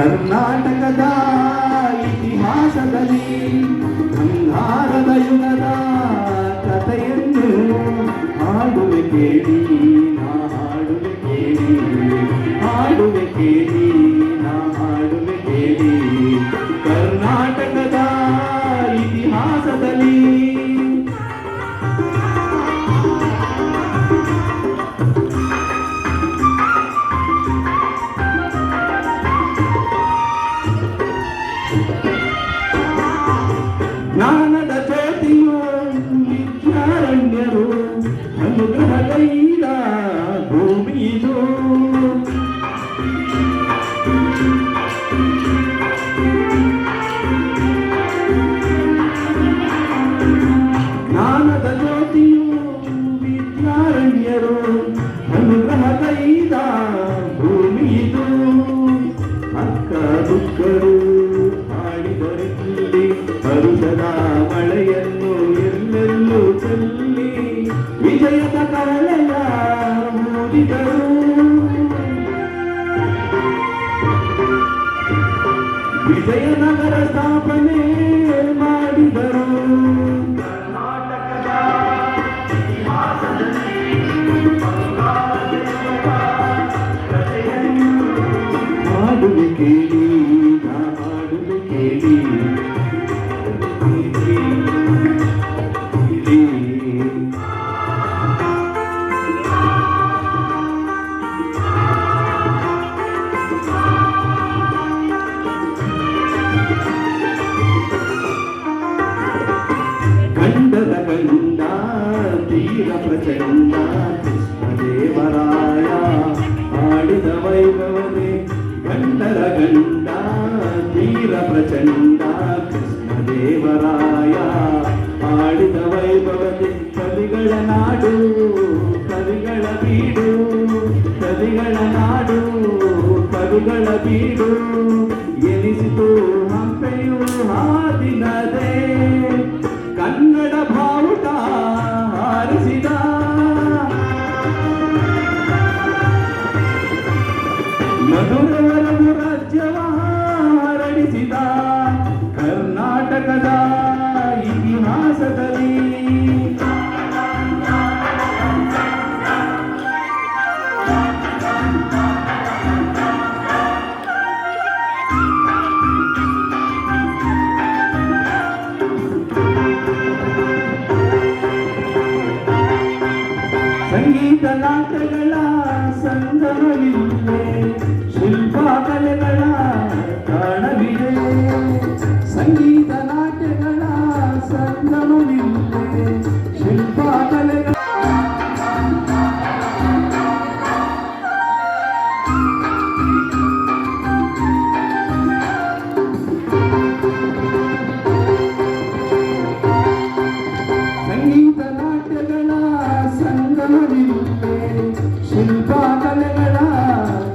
ಕರ್ನಾಟಕದ ಇತಿಹಾಸದಲ್ಲಿ ಅಂಗಾರದ ಯುಗದ ಕಥೆಯನ್ನು ಹಾಡುವೆ ಕೇಳಿ ನಾ ಹಾಡುವೆ ಕೇಳಿ ಹಾಡುವೆ ಕೇಳಿ ನಾ ಹಾಡುವೆ ಕೇಳಿ ಕರ್ನಾಟಕದ ಇತಿಹಾಸದಲ್ಲಿ ಜ್ಞಾನದ ಜ್ಯೋತಿಯು ವಿದ್ಯಾರಣ್ಯರು ಅನುಗ್ರಹಗೈದ ಭೂಮಿಯಿದು ಜ್ಞಾನದ ಜ್ಯೋತಿಯು ವಿದ್ಯಾರಣ್ಯರು ಅನುಗ್ರಹಗೈದ ಭೂಮಿಯಿದು ಅಕ್ಕ ದುಃಖರು ಹಾಡಿದರಲ್ಲಿ ಹರುಷದ ಮಳೆಯನ್ನು ಎಲ್ಲೆಲ್ಲೂ ಚೆಲ್ಲಿ ವಿಜಯದ ಕರಳೆಯ ಮೂಡಿದರು ವಿಜಯನಗರ ಸ್ಥಾಪನೆ ಮಾಡಿದರು ಕರ್ನಾಟಕದ ಇತಿಹಾಸದಲ್ಲಿ ಹಾಡುವೆ ಕೇಳಿ ನಾ ಹಾಡುವೆ ಕೇಳಿ ಗಂಡದ ಗಂಡ ತೀರ ಪ್ರಚಂಡ ಕೃಷ್ಣದೇವರಾಯ ಆಡಿದ ವೈಭವನೇ ಗಂಡರ ಗಂಡ ತೀರ ಪ್ರಚಂಡ ಕೃಷ್ಣದೇವರಾಯ ಆಡಿದ ವೈಭವನೇ ಕವಿಗಳ ನಾಡು ಕವಿಗಳ ಬೀಡು ಕವಿಗಳ ನಾಡು ಕವಿಗಳ ಬೀಡು ಎನಿಸಿತು ಹಂಪೆಯು ಹಾದಿನದೇ ಕನ್ನಡ ಬಾವುಟ ಹಾರಿಸಿದ ಮಧುರವರವು ರಾಜ್ಯವ ಹರಡಿಸಿದ ಕರ್ನಾಟಕದ ಇತಿಹಾಸದಲ್ಲಿ ಸಂಗೀತ ನಾಟ್ಯಗಳ ಸಂಗಮವಿದೆ ಶಿಲ್ಪಕಲೆಗಳ ತಾಣವಿದೆ ಸಂಗೀತ ನಾಟ್ಯಗಳ ಸಂಗಮವಿದೆ ಶಿಲ್ಪಕಲೆಗಳ ಸಂಗೀತ ನಾಟ್ಯಗಳ ಸಂಗಮವಿದೆ ಶಿಲ್ಪಕಲೆಗಳ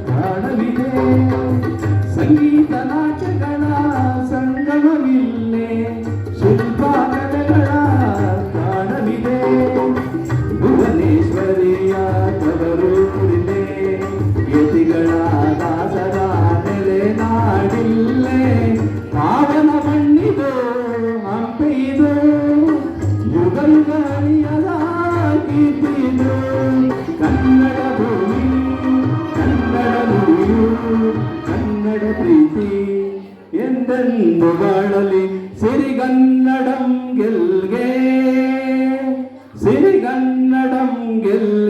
ತಾಣವಿದೆ ಸಂಗೀತ ನಾಟ್ಯಗಳ ಸಂಗಮವಿಲ್ಲೇ ಶಿಲ್ಪಕಲೆಗಳ ತಾಣವಿದೆ ಭುವನೇಶ್ವರಿಯ ತವರೂರಿದೆ ಯತಿಗಳ ದಾಸರ ನೆಲೆ ನಾಡಿಲ್ಲೇ ಪಾವನ ಮಣ್ಣಿದು ಹಂಪೆಯಿದು ಯುಗ ಯುಗಾಳಿಯದ ಕೀರ್ತಿದು ಕನ್ನಡ ಭೂಮಿ ಕನ್ನಡ ನುಡಿಯು ಕನ್ನಡ ಪ್ರೀತಿ ಎಂದೆಂದು ಬಾಳಲಿ ಸಿರಿಗನ್ನಡಂ ಗೆಲ್ಗೆ ಸಿರಿಗನ್ನಡಂ ಗೆಲ್ಗೆ